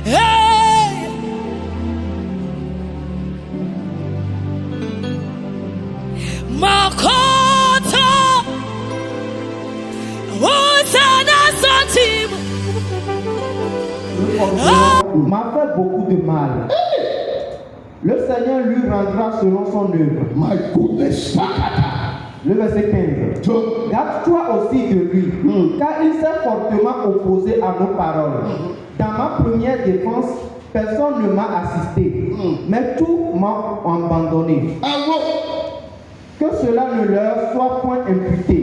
Hey, Makoto, Hosanna Santim. M'a fait beaucoup de mal. Le Seigneur lui rendra selon son œuvre. My goodness. Le verset 15. Garde-toi aussi de lui, car il s'est fortement opposé à nos paroles. Dans ma première défense, personne ne m'a assisté, mais tous m'ont abandonné. Que cela ne leur soit point imputé.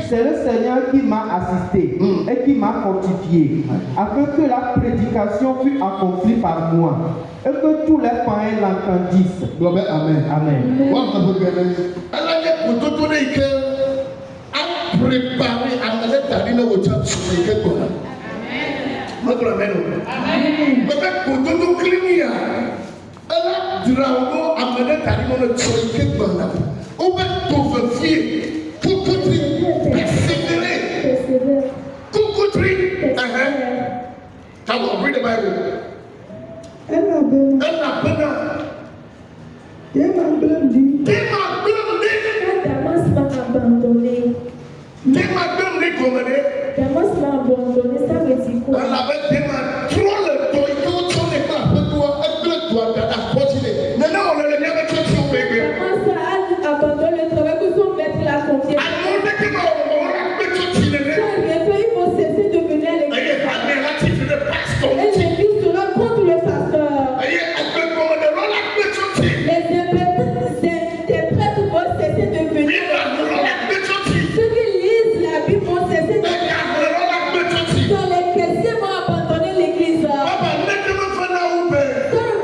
C'est le Seigneur qui m'a assisté et qui m'a fortifié, afin que la prédication fût accomplie par moi et que tous les païens l'entendissent. Amen. Amen. Come on, read the Bible. Damas m'a abandonné. Damas m'a abandonné, ça veut dire quoi? Damas a abandonné le travail que son maître l'a confié. Il faut cesser de venir à l'église. Et l'église sera contre le pasteur. Les interprètes vont cesser de venir. Ceux qui lisent la Bible vont cesser de venir. Dans les chrétiens vont abandonner l'église.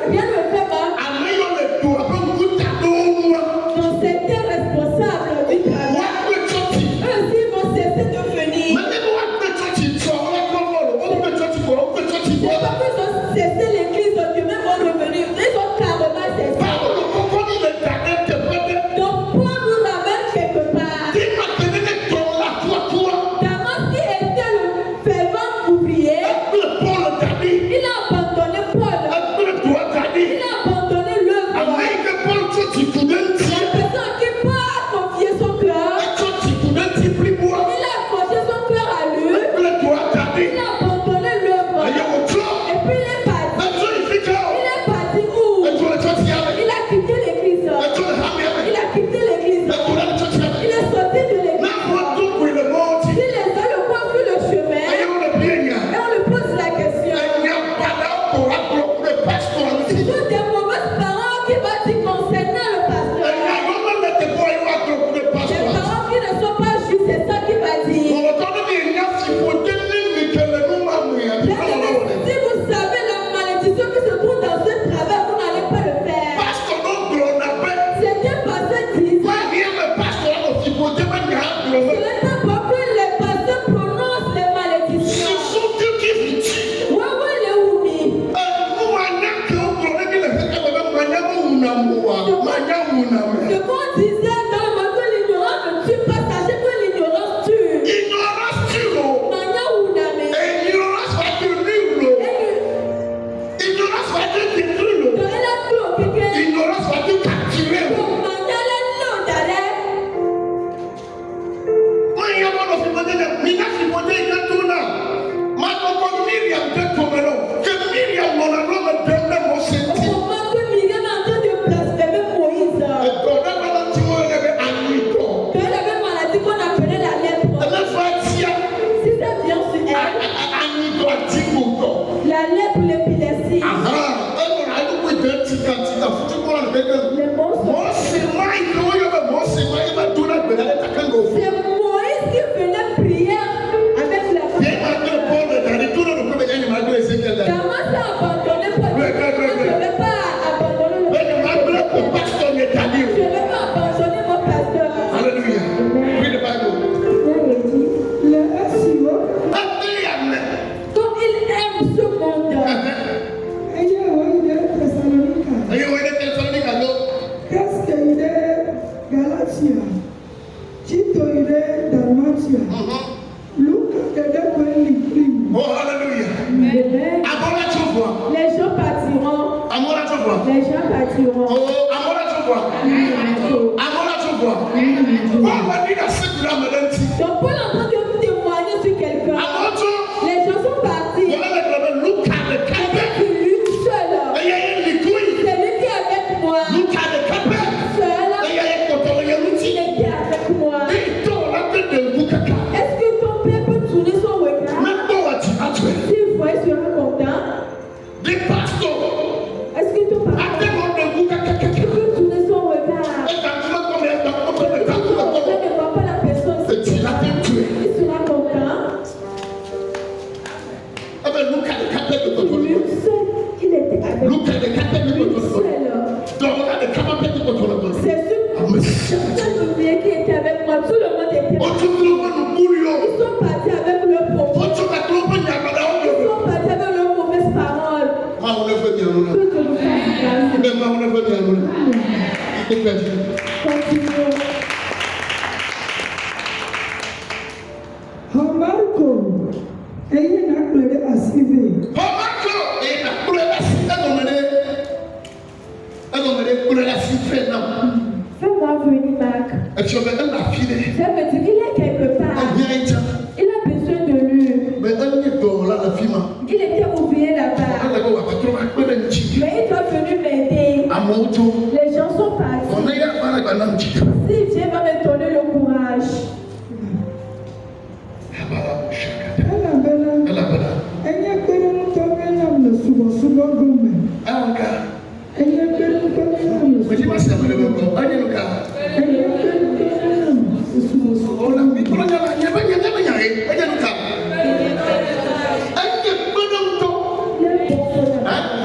Rien ne fait mal. Donc c'était responsable du travail. Eux aussi vont cesser de venir. C'est pas qu'ils ont cessé l'église, demain vont revenir. Ils ont carrément cessé. Donc Paul nous ramène quelque part. Damas qui était le fervent ouvrier, il a abandonné Paul. Il a abandonné l'œuvre. La personne qui Paul a confié son cœur, il a confié son cœur à lui. Il a abandonné l'œuvre. Et puis il est parti. Il est parti où? Il a quitté l'église. Il a quitté l'église. Il est sorti de l'église. Si les gens le voient sur le chemin, et on lui pose la question, ce sont des mauvaises paroles qui vont dire concernant le pasteur. Des paroles qui ne sont pas justes, c'est ça qu'il va dire. Si vous savez la malédiction qui se trouve dans ce travail, vous n'allez pas le faire. C'était pasteur disait, ce n'est pas pour que les pasteurs prononcent les malédictions. Ouais, les oublie. Ce qu'on disait dans le monde que l'ignorance ne tue pas, sachez que l'ignorance tue. Mania uname. Donc, elle a tout au kéké. Donc, mania le nom d'aller. Au moment que Miriam est en train de blasphémer Moïse, qu'elle avait maladie qu'on appelait la lèpre. Si ça vient sur elle, la lèpre, l'épilepsie, les monstres. C'est Moïse qui venait prier avec la prière. pâtiront. Oh, à moi là, je vois. À moi là, je vois. On va dire à ceux qui l'ont mené. Donc Paul est en train de témoigner sur quelqu'un. À moi, Les gens sont partis. voilà le look at the carpet. C'est lui seul. Et il y a les couilles. C'est lui qui est avec moi. Look at the carpet. Seul. Et il y a les cotons, il y a l'outil. Il était avec moi. Et toi, la tête de Boukaka. Est-ce que ton père peut tourner son regard? Même toi, tu as tué. S'il voit, il sera content. Des pasteurs. Est-ce que ton papa À des moments de Boukaka. peut tourner son regard? Et quand tu vas combien de temps, on Si ton père ne voit pas la personne, et tu l'as tué. il sera content. Eh bien, look at the carpet de Boukaka. Lui seul, il était avec Look at the carpet de lui Boukaka. seul. Donc, on a des carpets de Boukaka. C'est ce ouvrier qui était avec moi. Tout le monde était On trouve le monde au bout, Ils sont partis avec leur propos. on trouve la trompe, il y a pas Ils sont partis avec leurs mauvaises paroles. ah, on est venu à nous. Que Dieu nous fasse grâce. Mais on est venu à nous. Il est perdu. Continuons. Marco, ẹ̀yin náà pèlè àsìvè. Marco, et la couleur la cité, couleur la cité, non. Fais-moi venir, Marc. Et tu as la fille. Ça veut dire qu'il est quelque part. Il a besoin de lui. Mais elle est dans la fille. Il était oublié là-bas. Mais il doit venir m'aider. À mon tour, Les gens sont partis. on est à la banane. Si Dieu va me donner le courage. Ẹnna bẹ́ẹ̀ náà ẹ̀yẹ gbẹ́rẹ́ ńtọ́ bẹ́ẹ̀ náà lè ṣùgbọ́n gómẹ̀. Ẹ̀yẹ gbẹ́rẹ́ ńtọ́ bẹ́ẹ̀ náà lè ṣùgbọ́n. Ẹ̀yẹ gbẹ́rẹ́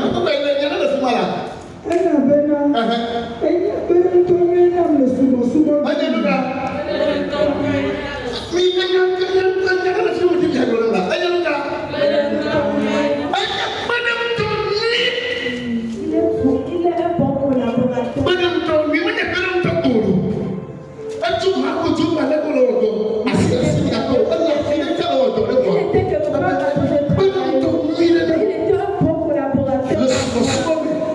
ńtọ́ bẹ́ẹ̀ náà lè ṣùgbọ́n. Ẹnna bẹ́ẹ̀ náà ẹ̀yẹ gbẹ́rẹ́ ńtọ́ bẹ́ẹ̀ náà lè ṣùgbọ́n. Il est un bon collaborateur. Il était quelque part dans ce travail. Il était un bon collaborateur.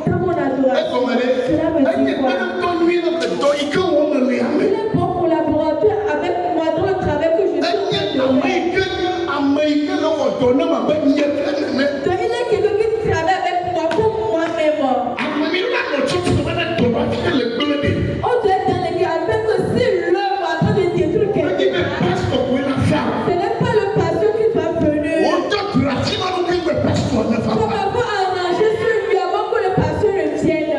Dans mon adoration, cela veut dire quoi? Il est un bon collaborateur avec moi dans le travail que je fais. Donc il est quelqu'un qui travaille avec moi pour moi-même. On doit être dans l'église afin que si l'homme est en train de détruire quelqu'un, ce n'est pas le pasteur qui doit venir. On va pas arranger sur lui avant que le pasteur ne vienne.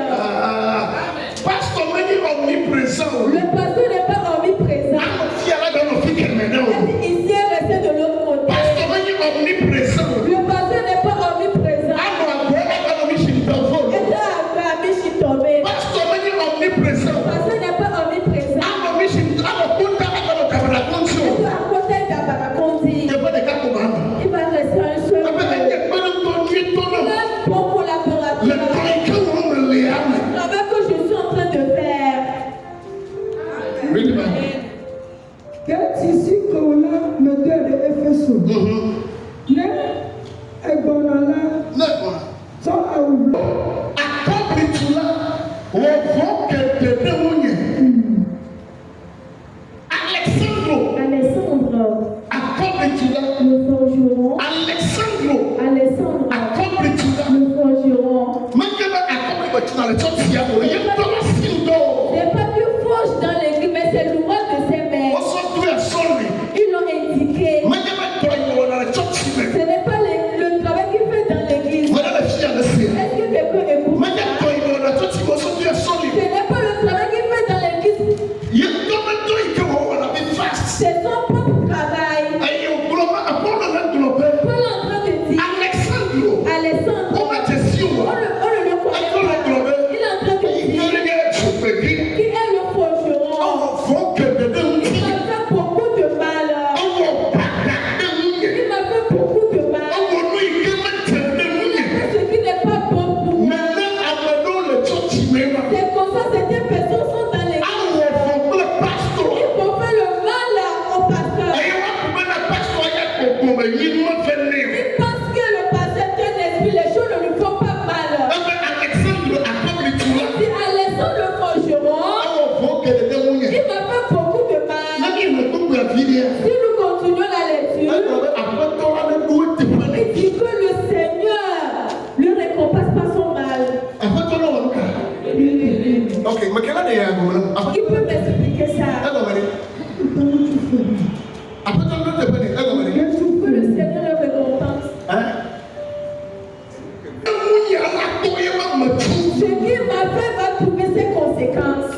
Le pasteur n'est pas omniprésent. Il est resté de l'autre côté. Le pasteur n'est pas omniprésent. Il est à Michitobe. Le pasteur n'est pas omniprésent. Il est à côté d'Abarakondi. Il va rester un seul. Il est un bon collaborateur. Le travail que je suis en train de faire. Kẹ́tì sí kòwòlá mẹ́tẹ́ de Éfésù. Ní ẹgbọ̀nàlá tọ́ àwùjọ. Alessandro, le forgeron. Alessandro, le forgeron. C'est pas que forge dans l'église, mais c'est l'ouvrage de ses mains. Ils l'ont indiqué. Ce n'est pas le travail qu'il fait dans l'église. Est-ce que quelqu'un écoute ça? Ce n'est pas le travail qu'il fait dans l'église. C'est son propre travail. Paul est en train de dire Alessandro, on ne le connaît pas. Il est en train de dire Il peut m'expliquer ça. Que le Seigneur le récompense. Ce qui m'a fait va trouver ses conséquences.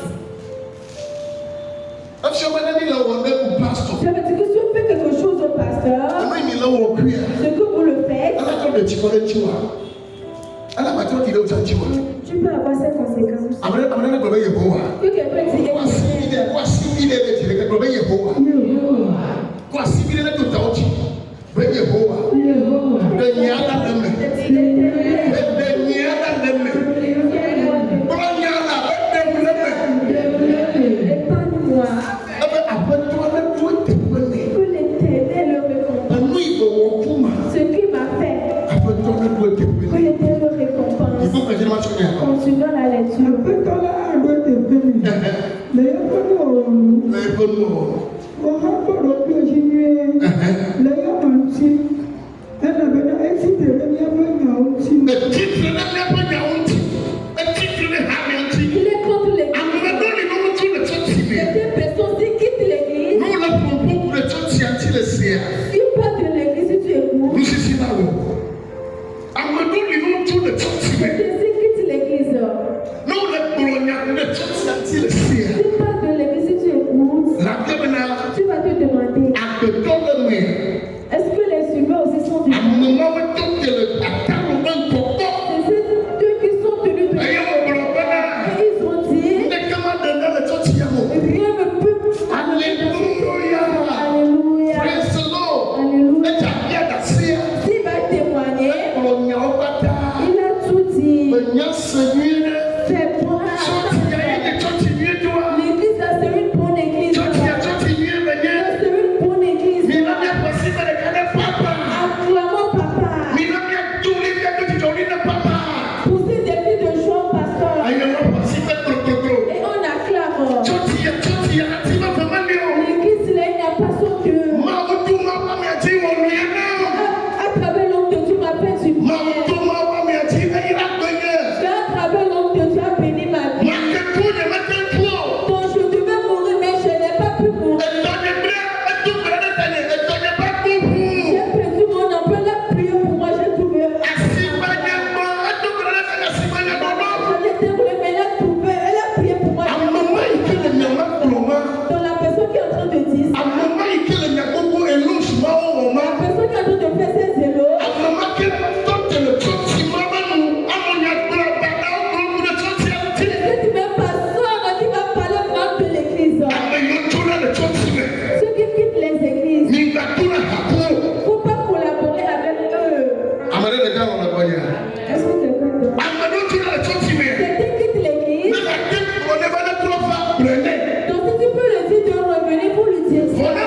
Ça veut dire que si on fait quelque chose au pasteur, ce que vous le faites, tu peux avoir ses conséquences. Que quelqu'un dit épargne-moi. Que l'Éternel le récompense. Ce qu'il m'a fait, que l'Éternel le récompense. Continuons la lecture. Il est contre l'église. Certaines personnes qui quittent l'église. Si on part de l'église, si tu écoutes, si quitte l'église. Si tu pars de l'église, si tu écoutes, tu vas te demander, est-ce que les humains aussi sont du c'est ceux qui sont tenus de et ils ont dit, rien ne peut. Alléluia. Alléluia. Alléluia. S'il va témoigner, il a tout dit. C'est bon. L'église, là, c'est une bonne église. C'est une bonne église. Acclamons papa. Pousser des cris de joie, pasteur. Et on acclame. L'église, là, il n'y a pas son Dieu. À travers l'homme de Dieu, m'a fait du bien. À travers l'homme de Dieu, a béni ma vie. Donc je devais mourir, mais je n'ai pas pu mourir. J'ai perdu mon emploi, elle a prié pour moi, j'ai trouvé. Je l'ai déroulé, mais elle a trouvé, elle a prié pour moi. Donc la personne qui est en train de dire ça, la personne qui est en train de faire ses éloges, c'est même pasteur qui va parler mal de l'église. Ceux qui quittent les églises, il ne faut pas collaborer avec eux. Est-ce que c'est vrai? Certains quittent l'église. Donc si tu peux le dire de revenir pour lui dire ça. Mais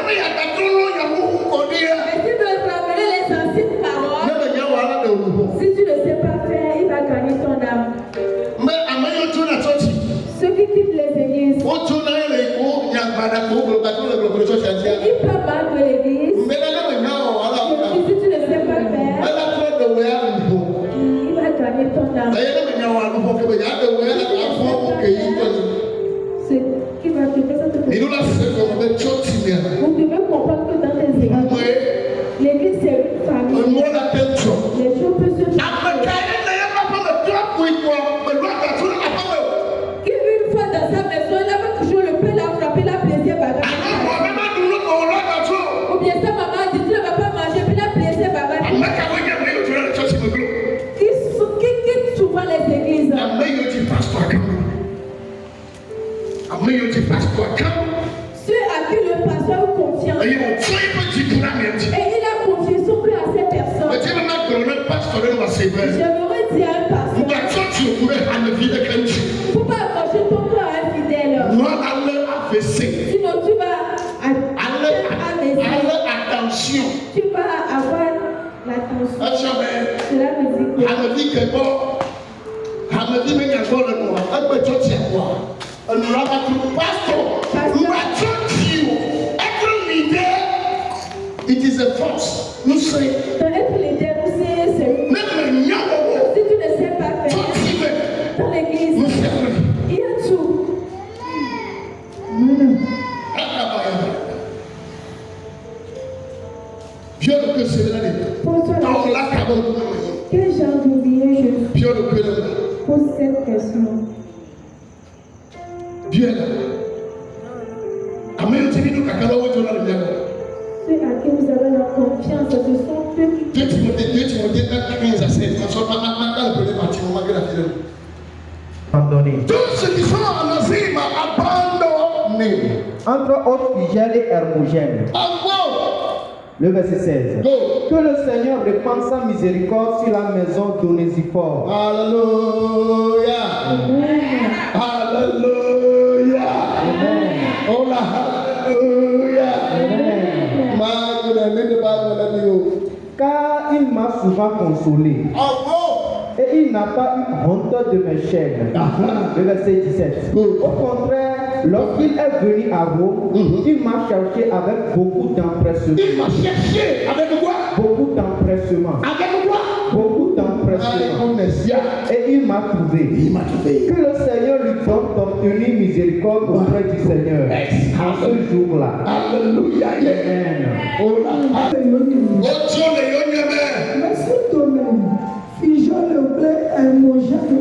si tu veux ramener les anciennes paroles, si tu ne sais pas faire, il va gagner ton âme. Ceux qui quittent les églises, ils parlent mal de l'église. Et si tu ne sais pas faire, il va gagner ton âme. Ce qui va te faire ça te fait. Vous devez comprendre que dans tes églises, l'église c'est une famille. Les choses peuvent se faire. Qui une fois dans sa maison, il avait toujours le pain, la frappé, la plaisir, bagarre. Ou bien sa maman a dit, tu ne vas pas manger, puis la plaisir, bagarre. Qui quittent souvent les églises. Ceux à qui le pasteur a confiance. Et il a confié son cœur à ces personnes. J'aimerais dire à un pasteur, il ne faut pas accrocher ton cœur à un fidèle. Sinon tu vas attention. Tu vas avoir l'attention. Cela me dit que it is a force. Nous sommes. Être leader, c'est si tu ne sais pas faire dans l'église, il y a tout. Quel genre d'ouvrier je suis? Pose cette question. Dieu est là. Amen. Ceux à qui vous avez la confiance, ce sont ceux qui... 2 Timothée 15 à 16. Abandonné. Tous ceux qui sont en Asie abandonnés. Entre autres, Figel et Hermogène. Le verset 16. Go. Que le Seigneur répande sa miséricorde sur la maison d'Onésiphore. Alléluia. Alléluia. Amen. Oh la Alléluia. Car il m'a souvent consolé. Et il n'a pas eu honte de mes chaînes. Le verset 17. Au contraire, lorsqu'il est venu à Rome, il m'a cherché avec beaucoup d'empressement. Il m'a cherché avec quoi? Beaucoup d'empressement. Avec quoi? Beaucoup d'empressement. Et il m'a trouvé. Que le Seigneur lui donne d'obtenir miséricorde auprès du Seigneur. En ce jour-là. Alléluia. Amen. Oh la Alléluia. Merci toi-même. Figeo le blé Hermogène.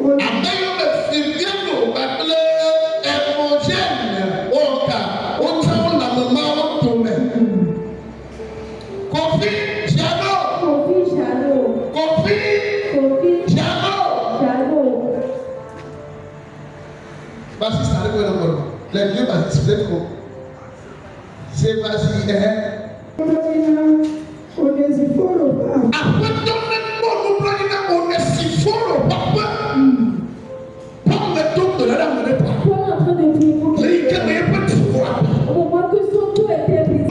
Vas-y, ça arrive encore. Les vieux vas-y, c'est peut-être quoi? C'est vas-y, Onésiphore au pape. Après, donnez-moi nous prenons Onésiphore au pape. Pas le tour de la dame de pas. Paul est en train de dire pour Les gars, il n'y a pas de pouvoir. au moment que son tour était brisé,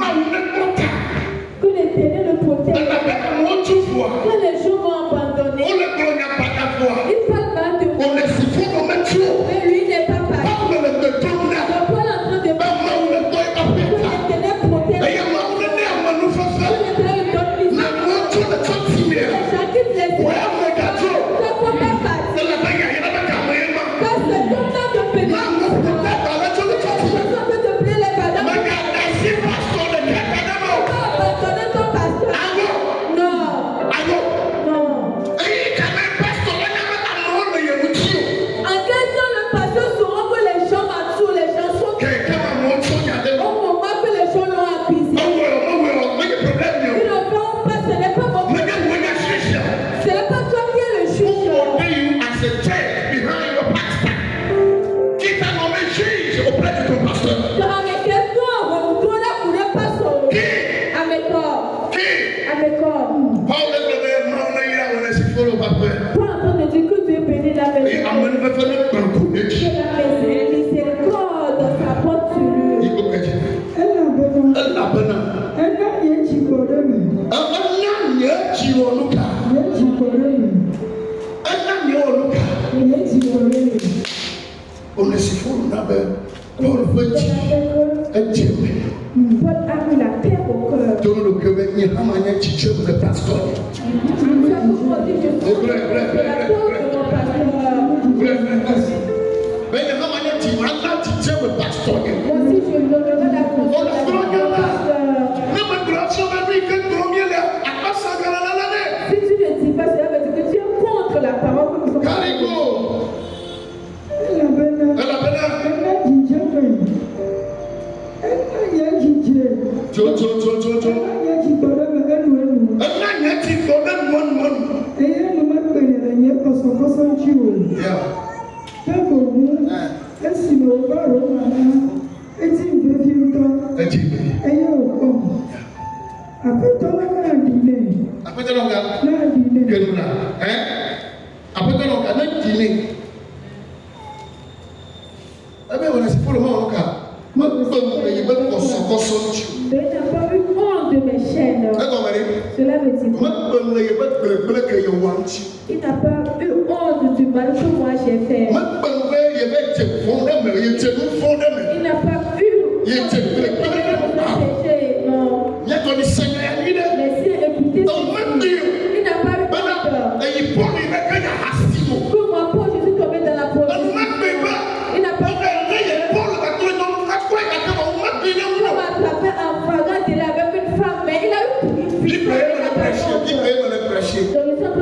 que l'Éternel le protège. Quand les gens vont abandonner, il parle mal de moi. Mais lui n'est pas parti. Donc Paul est en train de dire que l'Éternel protège. Que l'Éternel donne miséricorde. Chacun les ne faut pas partir. Quand ce temps de pénétration, de plaire les padans, abandonner ton pasteur. Non. Non. En quel temps le pasteur saura que les gens m'attirent, les gens sont au moment que les gens l'ont accusé. Ils ne feront pas, ce n'est pas mon problème. Ce n'est pas toi qui es le juge. Car avec toi, on doit la couler pas son. Avec toi. Avec toi. Paul est en train de dire que Dieu bénit la maison. Que la miséricorde s'apporte sur lui. Elle a bien chicoré. Paul veut dire un Dieu. Paul a eu la paix au cœur. Dans le cœur, il y a un manière de Dieu de pasteur. Mais il y a un manière de Dieu de pasteur. Moi aussi, je donnerai la consolation. Si tu ne dis pas cela, veut dire que tu es contre la parole que nous sommes. Mais il n'a pas eu honte de mes chaînes. Cela veut dire il n'a pas eu honte du mal que moi j'ai fait. Il n'a pas eu honte de péché. Non. Laissez écouter. Il n'a pas eu honte. Que moi, Paul, je suis tombé dans la pauvreté. Il n'a pas eu attrapé un fragment de la avec une femme, mais il a eu une fille. Donc, il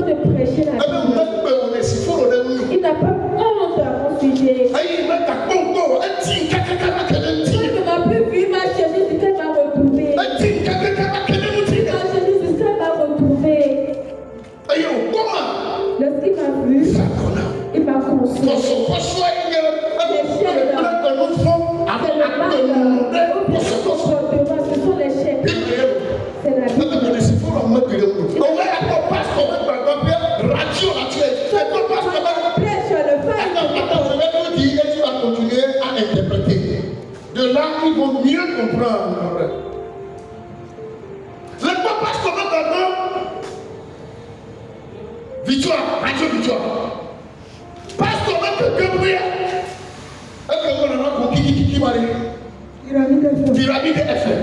Lorsqu'il m'a vu, il m'a consolé. Les chaînes, ce sont les chaînes. C'est la Bible. De là, ils vont mieux comprendre. Le papa, c'est comment maintenant? Victoire, radio victoire. Pasteur, même que prière. Est-ce que vous avez qui Marie? Pyramide FM.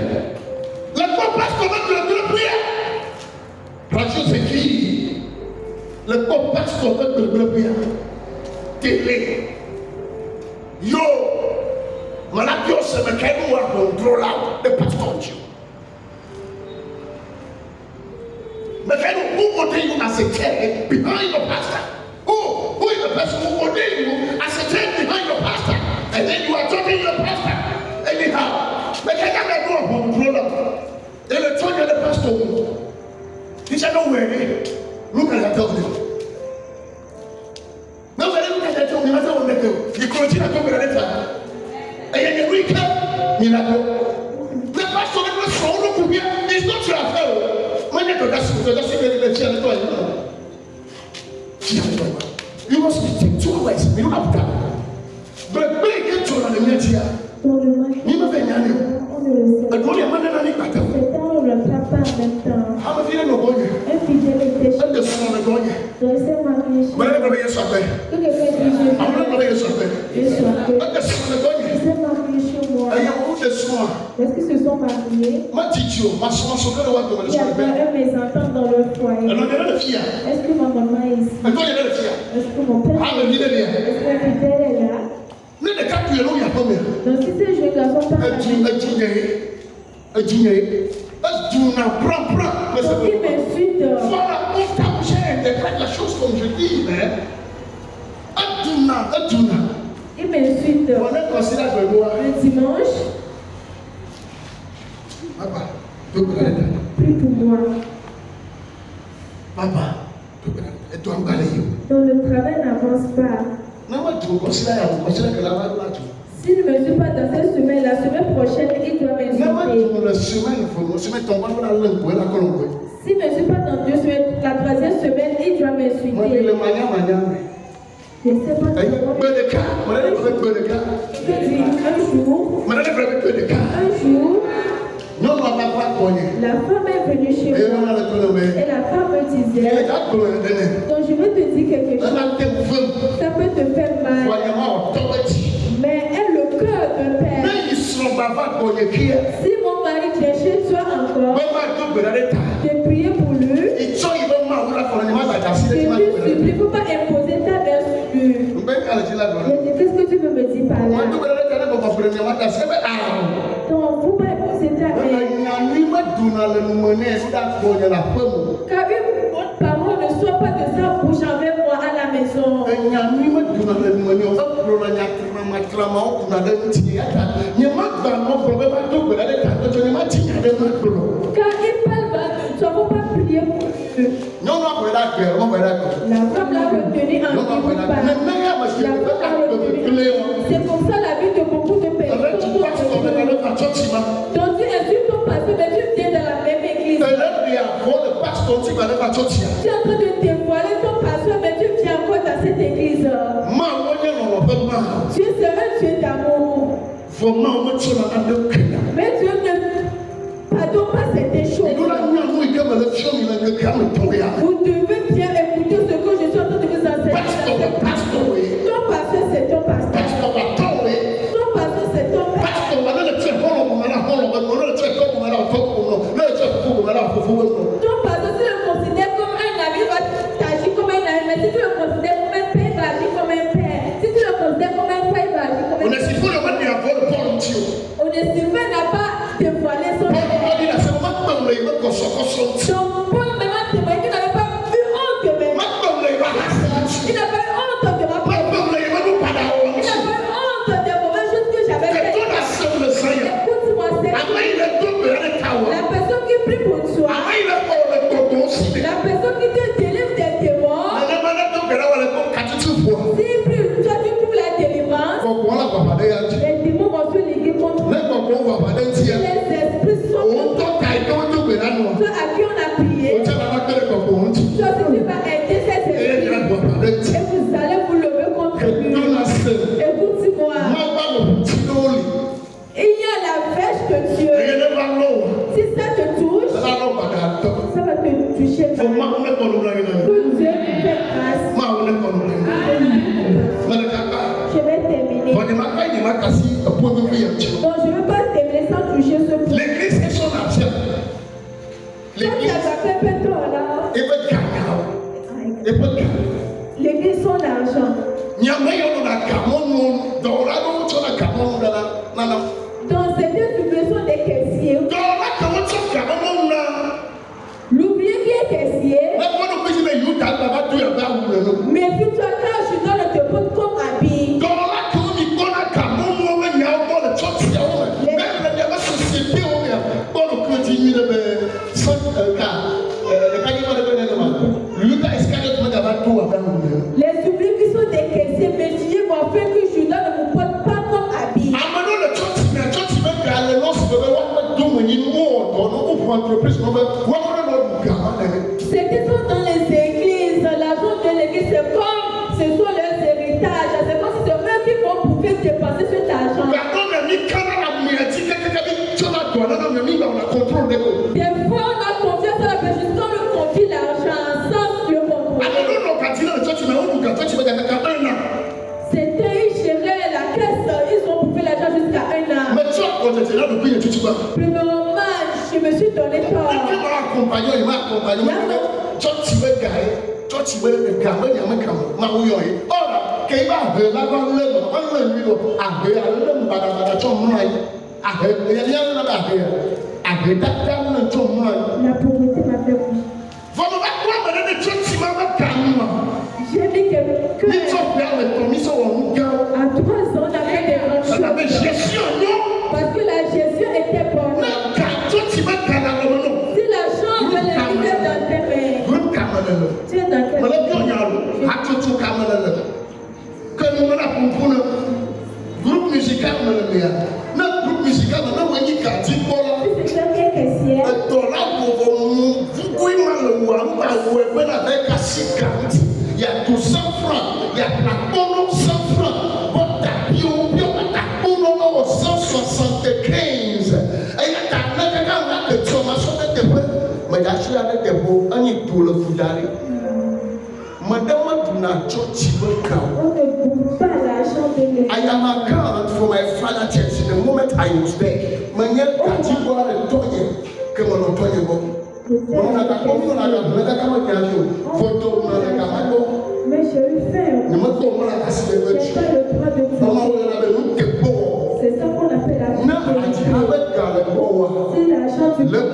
Le papa, c'est comment que prière. Radio c'est qui? Le papa, c'est comment que prière. Télé. Yo. Malaki se me kenu wa control the pastor you. Me kenu who ordain you as a chair behind the pastor? Who is the person who ordain you as a chair behind your pastor? And then you are talking your pastor. Anyhow, me kenu me do control. They le told the pastor. He said no way. Look at that devil. No, look at that devil. You must have make it. You continue to talk about it. Et il y a des week-ends, il y a des pasteur qui sont là pour bien, ils sont sur la fête. Moi, je dois you must take 2 hours, you don't have time. But big get you on the media. You must be young. But what you're not going to how much you know going? And the son of the going. But I'm going to get something. I'm not going to get something. But the son of the going. Est-ce qu'ils se sont mariés? Il y a un mésentente dans le foyer. Est-ce que ma maman est ici? Est-ce que mon père est là? Est-ce que ma fidèle est là? Donc si ces jeunes garçons parlent à la maison, donc ils m'insultent. Voilà, on t'interprète la chose comme je dis, mais ils m'insultent. Le dimanche, Papa, prie pour moi. Papa, et toi, donc le travail n'avance pas. S'il ne me suit pas dans cette semaine, la semaine prochaine, il doit m'insulter. S'il ne me suit pas dans 2 semaines, la 3e semaine, il doit m'insulter. Je ne sais pas comment. Un jour, la femme est venue chez moi et la femme me disait, donc je vais te dire quelque chose, ça peut te faire mal, mais elle le cœur me perd. Si mon mari vient chez toi encore, de prier pour lui, je te supplie, il ne faut pas imposer ta mère sur lui. Qu'est-ce que tu veux me dire par là? Donc, il ne faut pas imposer ta mère. Car une bonne parole ne soit pas de sa bouche envers moi à la maison. Car il parle mal, nous ne savons pas prier pour eux. La femme l'a retenu en c'est comme ça la vie de beaucoup de personnes. Donc tu insultes ton pasteur, mais tu viens dans la même église. Tu es en train de dévoiler ton pasteur, mais tu viens encore dans cette église. Tu es un Dieu d'amour. Mais Dieu ne pardonne pas certaines choses. Vous devez bien écouter ce que je suis en train de vous enseigner. Ton pasteur, c'est ton pasteur. Ton pasteur, c'est ton pasteur. Ton pasteur, si tu le considères comme un ami, va t'agir comme un ami. Mais si tu le considères comme un père, il va agir comme un père. Si tu le considères comme un frère, il va agir comme un frère. Onésime n'a pas dévoilé son père. Donc, Paul maintenant témoigne qu'il n'avait pas eu honte de même. Il n'a pas eu honte de ma part. Il n'a pas eu honte des mauvaises choses que j'avais faites. Écoute-moi, c'est la personne qui prie pour toi, la personne qui te délivre des démons, L'église son argent. Dans certaines situations des caissiers. L'ouvrier qui est caissier. Mais puis toi quand je suis dans le dépôt comme habit. Les ouvriers qui sont des caissiers, mais Dieu va faire que je ne me porte pas comme habit. C'était dans les églises, l'argent de l'église, c'est comme ce sont leurs héritages. C'est comme si c'est eux qui vont pouvoir dépenser cet argent. Des fois, on a confiance à la personne quand on lui confie l'argent sans le contrôle. C'était, ils géraient la caisse, ils ont bouffé l'argent jusqu'à 1 an. Premièrement, je me suis donné tort. La pauvreté m'a fait coucher. J'ai dit que à 3 ans, on a fait des grandes choses. Parce que la gestion était bonne. Si l'argent de l'église est dans tes mains, tu es dans quel groupe musical, il y a tout 100 francs, il y a la bono 100 francs, bota pio, 175. Et il y a ta naka de Thomas de mais il y a des beaux, on y tout le foudari. Madame Duna Chochiba I am account for my father church in the moment I was there. Manya Katiwa and Toye, come on, Toyebo. Mais j'ai eu faim. C'est ça qu'on appelle la vie. C'est l'argent du bonnet.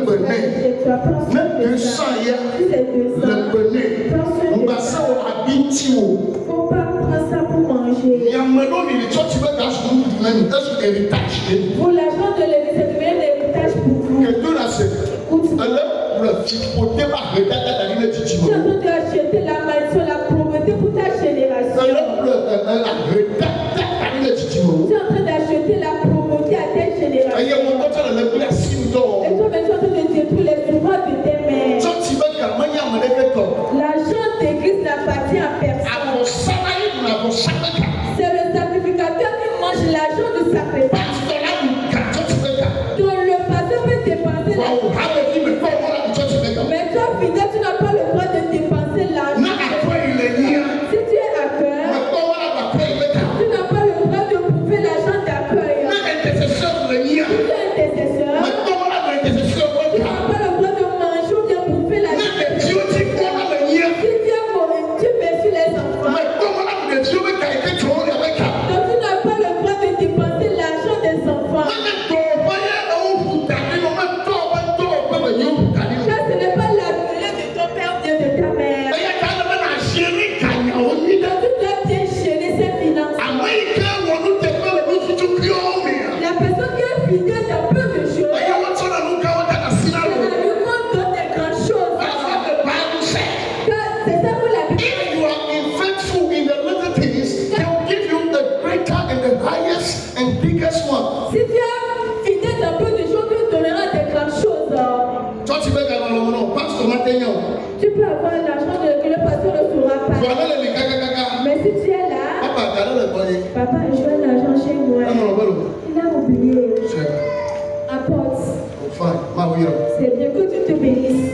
Faut pas prendre ça pour manger. Pour l'argent de l'église, c'est devenu l'héritage pour vous. Tu es en train d'acheter la maison, la pauvreté pour ta génération. Tu es en train d'acheter la pauvreté à ta génération. Et toi, maintenant, tu es en train de détruire les droits de tes mères. L'argent d'église n'appartient à personne. C'est le sacrificateur qui mange l'argent de sacrifice. Donc le pasteur peut dépenser l'argent. Mais toi, fidèle, tu n'as pas le droit de dépenser l'argent. Si tu es à cœur, tu n'as pas le droit de bouffer l'argent d'accueil. Si tu es intercesseur, tu n'as pas le droit de manger ou de bouffer l'argent. Si tu es mauvais, tu fais sur les enfants. Donc tu n'as pas le droit de dépenser l'argent des enfants. Ça, ce n'est pas l'atelier de ton père ou de ta mère. Donc tu dois bien gérer ses finances. La personne qui est fidèle dans peu de choses, elle a eu compte dans des grandes choses. C'est ça pour la Bible. Si tu es fidèle dans peu de choses, tu donneras des grandes choses. Tu peux avoir l'argent que le pasteur ne saura pas. Mais si tu es là, papa, je veux l'argent chez moi. Il a oublié. Apporte. C'est bien que tu te bénisses.